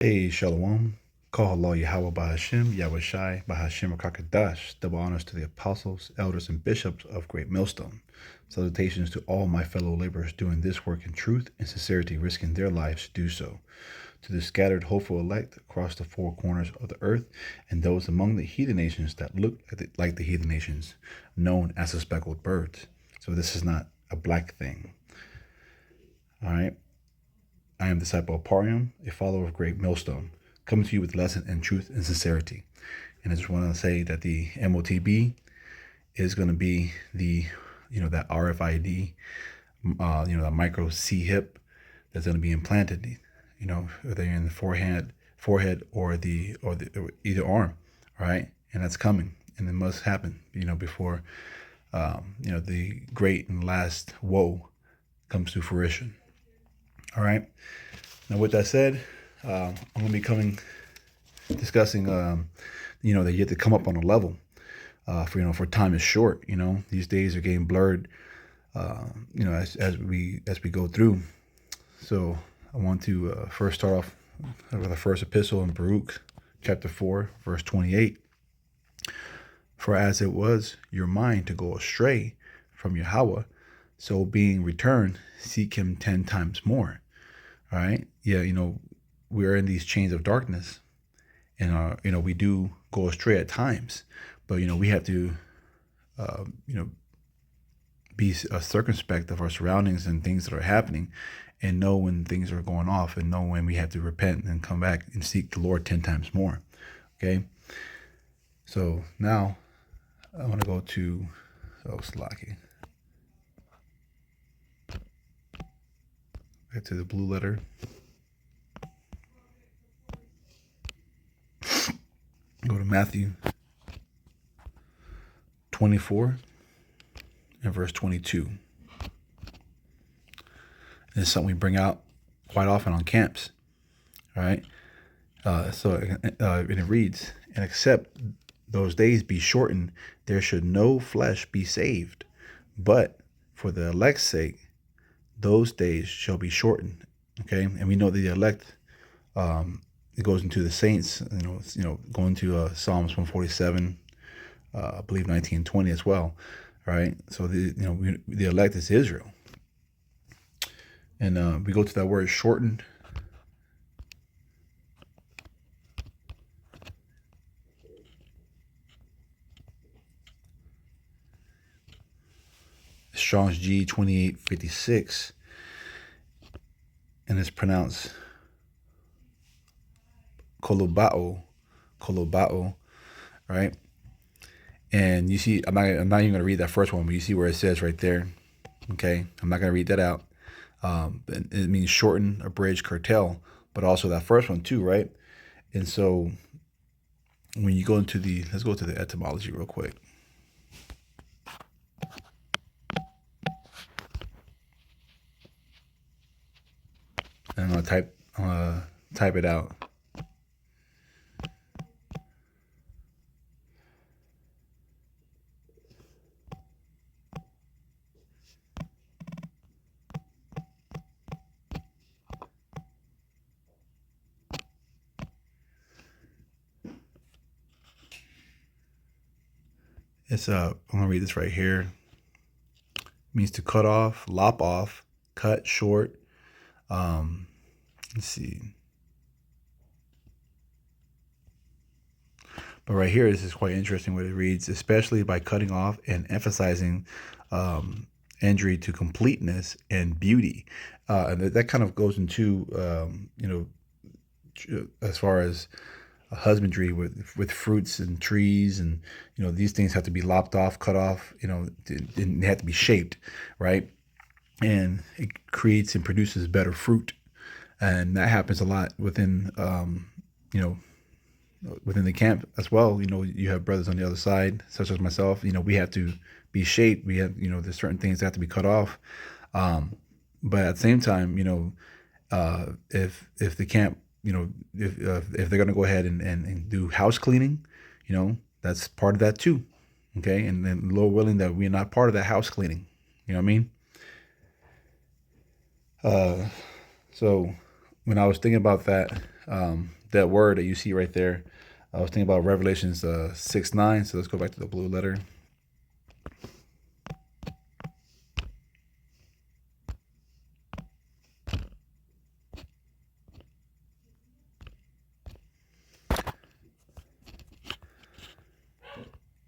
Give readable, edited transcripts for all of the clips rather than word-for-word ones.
Hey, Shalom. Call Allah Yahweh Bahashim, Yahweh Shai, Bahashim Rakakadash. Double honors to the apostles, elders, and bishops of Great Millstone. Salutations to all my fellow laborers doing this work in truth and sincerity, risking their lives to do so. To the scattered, hopeful elect across the four corners of the earth, and those among the heathen nations that look like the heathen nations, known as the speckled birds. So this is not a black thing. All right. I am the disciple of Parium, a follower of Great Millstone, coming to you with lesson in truth and sincerity. And I just want to say that the MOTB is going to be that RFID, that micro C hip that's going to be implanted, whether you're in the forehead or or either arm, right? And that's coming, and it must happen, before, the great and last woe comes to fruition. All right. Now, with that said, I'm going to be discussing, that you have to come up on a level, for time is short. These days are getting blurred, as we go through. So I want to first start off with the first epistle in Baruch, chapter 4, verse 28. For as it was your mind to go astray from Yahweh, so being returned, seek him 10 times more. All right. Yeah. We're in these chains of darkness, and we do go astray at times, but we have to, be circumspect of our surroundings and things that are happening, and know when things are going off, and know when we have to repent and come back and seek the Lord 10 times more. Okay. So now I want to go to Slaki. Back to the blue letter. Go to Matthew 24 and verse 22. And it's something we bring out quite often on camps. All right. And it reads, and except those days be shortened, there should no flesh be saved. But for the elect's sake, those days shall be shortened. Okay. And we know that the elect, it goes into the saints, going to Psalms 147, I believe 19 and 20 as well. Right. So the elect is Israel. And we go to that word shortened. Strong's G 2856, and it's pronounced kolobao, right? And you see, I'm not even going to read that first one, but you see where it says right there. Okay, I'm not going to read that out. It means shorten, abridge, curtail, but also that first one too, right? And so when you go into let's go to the etymology real quick. And I'm gonna type it out. I'm gonna read this right here. It means to cut off, lop off, cut short. Let's see. But right here, this is quite interesting what it reads, especially by cutting off and emphasizing injury to completeness and beauty. And that kind of goes into, as far as husbandry with fruits and trees, and these things have to be lopped off, cut off, and they have to be shaped, right? And it creates and produces better fruit, and that happens a lot within within the camp as well. You have brothers on the other side, such as myself. We have to be shaped. We have, there's certain things that have to be cut off. But at the same time, if the camp, if they're going to go ahead and do house cleaning, that's part of that too. Okay. And then Lord willing that we're not part of that house cleaning. You know what I mean? So when I was thinking about that, That word that you see right there, I was thinking about Revelations 6:9. So let's go back to the blue letter.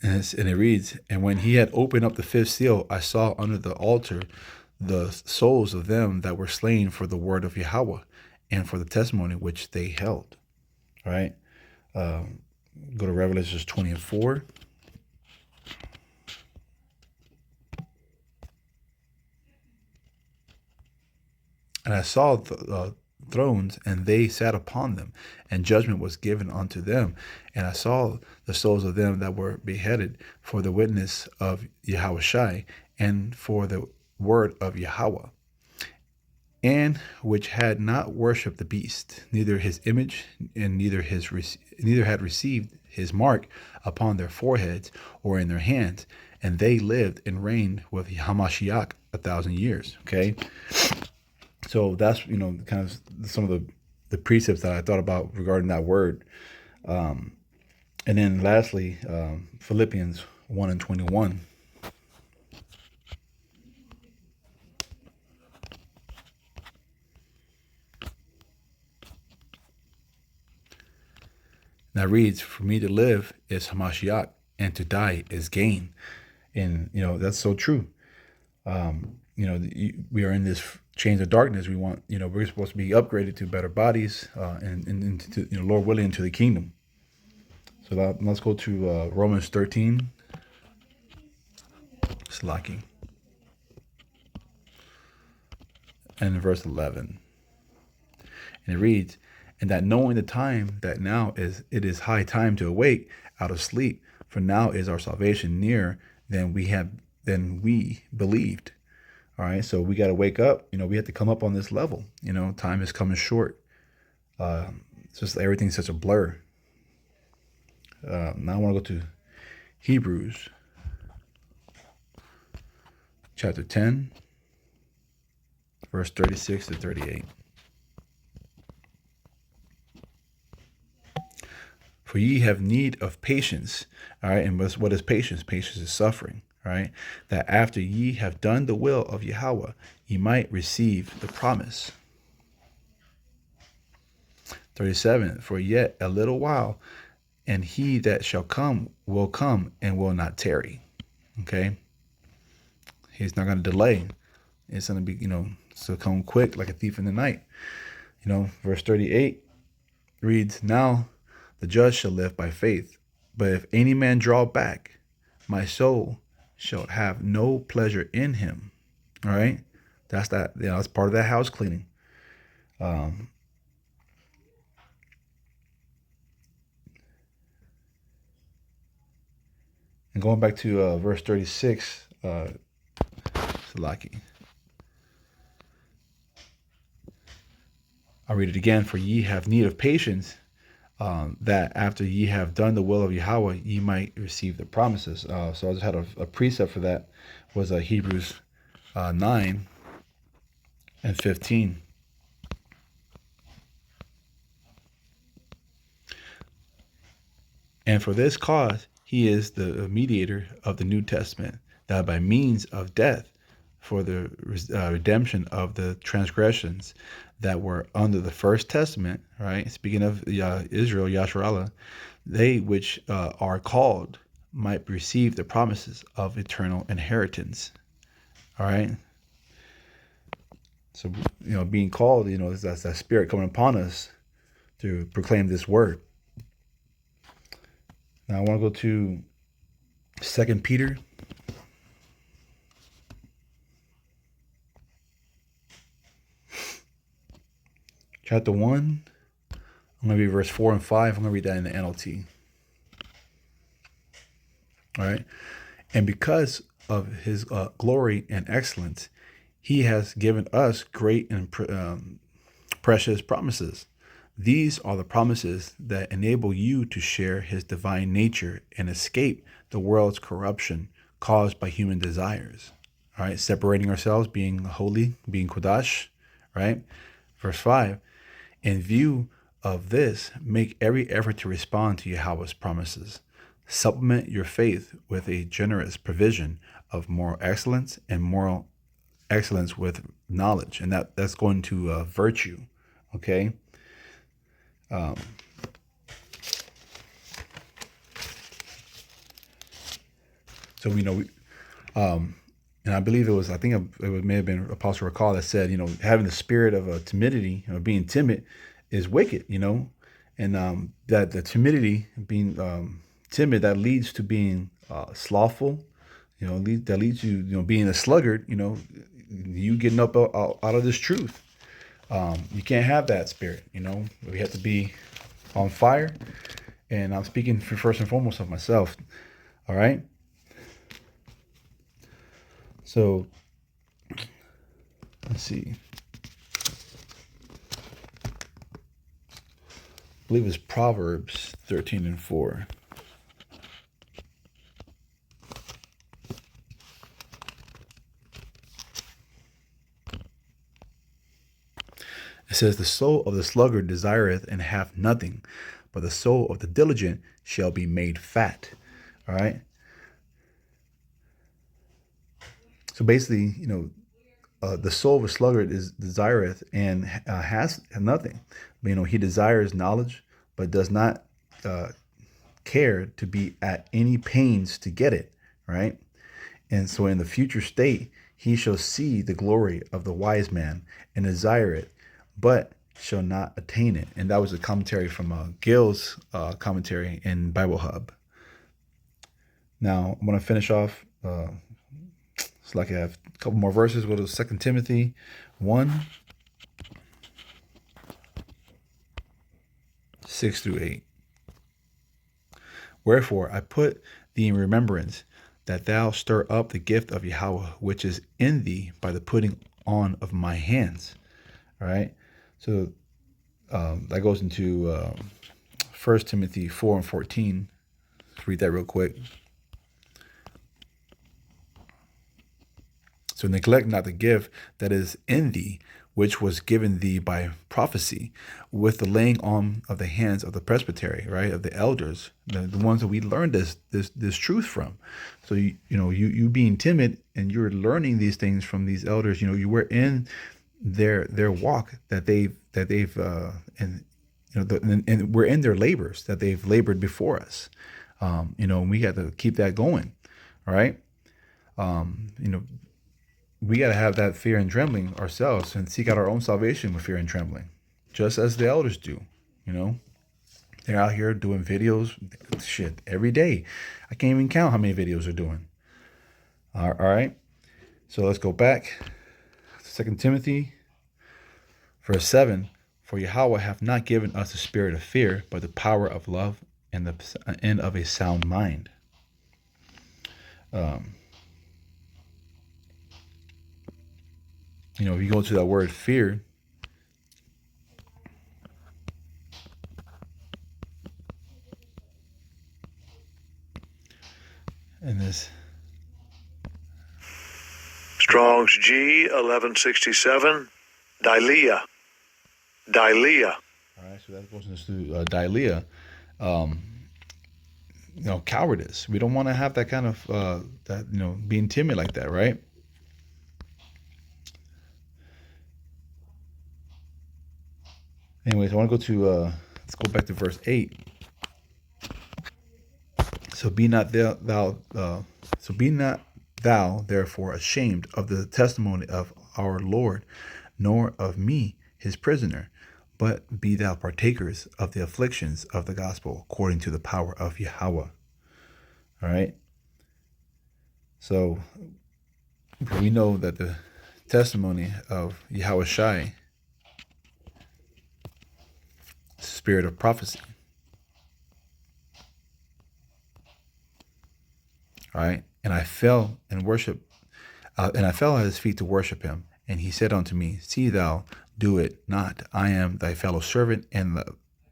And it reads, "And when he had opened up the fifth seal, I saw under the altar the souls of them that were slain for the word of Yahweh and for the testimony which they held." All right. Go to Revelations 20:4. "And I saw the thrones, and they sat upon them, and judgment was given unto them. And I saw the souls of them that were beheaded for the witness of Yahushai and for the word of Yahweh, and which had not worshipped the beast, neither his image, and neither had received his mark upon their foreheads or in their hands, and they lived and reigned with Hamashiach 1,000 years." Okay, so that's kind of some of the precepts that I thought about regarding that word. And then lastly, Philippians 1:21. That reads, "For me to live is Hamashiach, and to die is gain." And that's so true. We are in this chains of darkness. We want, we're supposed to be upgraded to better bodies, and into, Lord willing, into the kingdom. So let's go to Romans 13. Slacking. And verse 11. And it reads, "And that knowing the time, that now it is high time to awake out of sleep, for now is our salvation nearer than we believed." All right, so we got to wake up. We have to come up on this level. Time is coming short. It's just everything's such a blur. Now I want to go to Hebrews chapter 10, verse 36 to 38. "For ye have need of patience." All right, and what is patience? Patience is suffering. All right, "that after ye have done the will of Yahweh, ye might receive the promise." 37. "For yet a little while, and he that shall come will come and will not tarry." Okay, he's not going to delay. It's going to be, so come quick like a thief in the night. Verse 38 reads, "Now the just shall live by faith. But if any man draw back, my soul shall have no pleasure in him." All right, that's that. That's part of that house cleaning. And going back to verse 36, Salaki. I'll read it again. "For ye have need of patience, that after ye have done the will of Yahweh, ye might receive the promises." So I just had a precept for that, was Hebrews 9 and 15. "And for this cause he is the mediator of the New Testament, that by means of death, for the redemption of the transgressions that were under the first testament," right? Speaking of Israel, Yasharallah, "they which are called might receive the promises of eternal inheritance." All right. So, being called, that's that spirit coming upon us to proclaim this word. Now I want to go to 2 Peter chapter 1. I'm going to read verse 4 and 5. I'm going to read that in the NLT. All right. "And because of his glory and excellence, he has given us great and precious promises. These are the promises that enable you to share his divine nature and escape the world's corruption caused by human desires." All right, separating ourselves, being holy, being Kodash, right? Verse 5, "In view of this, make every effort to respond to Yahweh's promises. Supplement your faith with a generous provision of moral excellence and moral excellence with knowledge, and that's going to virtue. Okay. So we know, and I believe I think it may have been Apostle Recall that said, having the spirit of timidity, being timid, is wicked. And that the timidity, being timid, that leads to being slothful. That leads to being a sluggard. You getting up out of this truth. You can't have that spirit. We have to be on fire. And I'm speaking first and foremost of myself. All right. So let's see. I believe it's Proverbs 13:4. It says, "The soul of the sluggard desireth and hath nothing, but the soul of the diligent shall be made fat." All right. So basically, the soul of a sluggard desireth and has nothing. He desires knowledge, but does not care to be at any pains to get it. Right. And so in the future state, he shall see the glory of the wise man and desire it, but shall not attain it. And that was a commentary from Gil's commentary in Bible Hub. Now, I'm going to finish off. It's like I have a couple more verses. What is 2 Timothy 1, 6-8. "Wherefore I put thee in remembrance that thou stir up the gift of Yahweh, which is in thee by the putting on of my hands." All right. So that goes into 1 Timothy 4:14. Let's read that real quick. "So neglect not the gift that is in thee, which was given thee by prophecy, with the laying on of the hands of the presbytery," right, of the elders, the ones that we learned this truth from. So you being timid and you're learning these things from these elders. You were in their walk that they've and we're in their labors that they've labored before us. And we got to keep that going. All right. We got to have that fear and trembling ourselves and seek out our own salvation with fear and trembling, just as the elders do. They're out here doing videos, shit, every day. I can't even count how many videos they're doing. All right. So let's go back to 2 Timothy, verse 7. "For Yahweh hath not given us a spirit of fear, but the power of love and of a sound mind." If you go to that word fear, and this Strong's G 1167, Dilea. All right, so that goes into Dilea. Cowardice. We don't want to have that kind of being timid like that, right? Anyways, I want to go to let's go back to verse 8. So be not thou therefore ashamed of the testimony of our Lord, nor of me his prisoner, but be thou partakers of the afflictions of the gospel according to the power of Yahweh. All right. So we know that the testimony of Yahweh Shai, spirit of prophecy. All right. And I fell and worship, and I fell at his feet to worship him. And he said unto me, See thou do it not. I am thy fellow servant and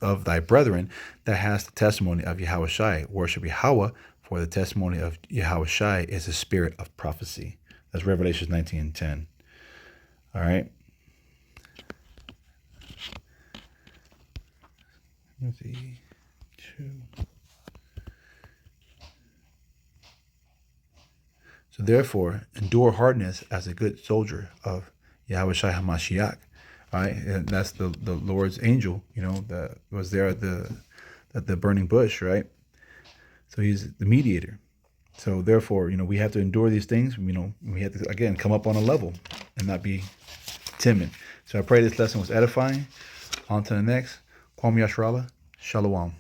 of thy brethren that has the testimony of Yahweh Shai. Worship Yahweh, for the testimony of Yahweh Shai is the spirit of prophecy. That's Revelation 19:10. All right. Let's see. 2. So therefore, endure hardness as a good soldier of Yahweh Shai HaMashiach. Right? And that's the Lord's angel, that was there at the burning bush, right? So he's the mediator. So therefore, we have to endure these things. We have to, again, come up on a level and not be timid. So I pray this lesson was edifying. On to the next. Kwam Yashrala. Shalom.